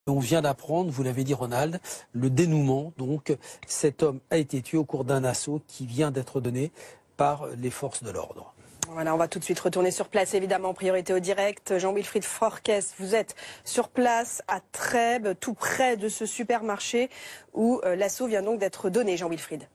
On vient d'apprendre, vous l'avez dit Ronald, le dénouement. Donc cet homme a été tué au cours d'un assaut qui vient d'être donné par les forces de l'ordre. Voilà, on va tout de suite retourner sur place, évidemment, priorité au direct. Jean-Wilfried Forquès, vous êtes sur place à Trèbes, tout près de ce supermarché où l'assaut vient donc d'être donné, Jean-Wilfried.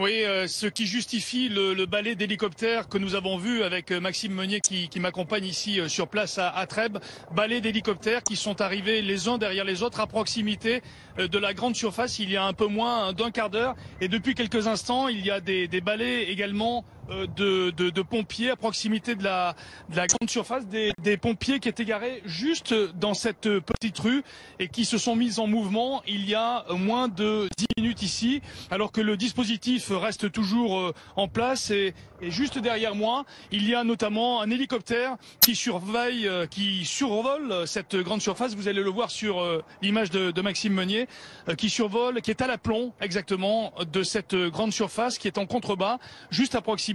Oui, ce qui justifie le balai d'hélicoptères que nous avons vu avec Maxime Meunier qui m'accompagne ici sur place à Trèbes. Balai d'hélicoptères qui sont arrivés les uns derrière les autres à proximité de la grande surface il y a un peu moins d'un quart d'heure. Et depuis quelques instants, il y a des balais également de pompiers à proximité de la grande surface, des pompiers qui étaient garés juste dans cette petite rue et qui se sont mis en mouvement il y a moins de 10 minutes ici, alors que le dispositif reste toujours en place. Et juste derrière moi, il y a notamment un hélicoptère qui survole cette grande surface. Vous allez le voir sur l'image de Maxime Meunier, qui survole, qui est à l'aplomb exactement de cette grande surface, qui est en contrebas, juste à proximité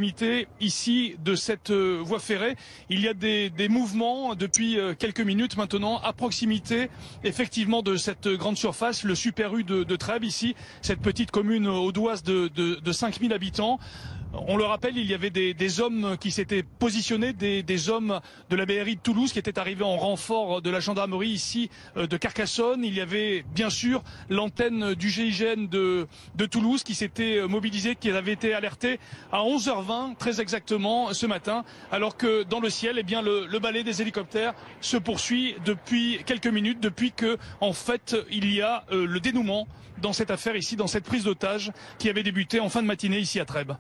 ici de cette voie ferrée. Il y a des mouvements depuis quelques minutes maintenant à proximité effectivement de cette grande surface, le Super U de Trèbes ici, cette petite commune audoise de 5000 habitants. On le rappelle, il y avait des hommes qui s'étaient positionnés, des hommes de la BRI de Toulouse qui étaient arrivés en renfort de la gendarmerie ici de Carcassonne. Il y avait bien sûr l'antenne du GIGN de Toulouse qui s'était mobilisée, qui avait été alertée à 11h20 très exactement ce matin, alors que dans le ciel, eh bien, le balai des hélicoptères se poursuit depuis quelques minutes, depuis que en fait il y a le dénouement dans cette affaire ici, dans cette prise d'otage qui avait débuté en fin de matinée ici à Trèbes.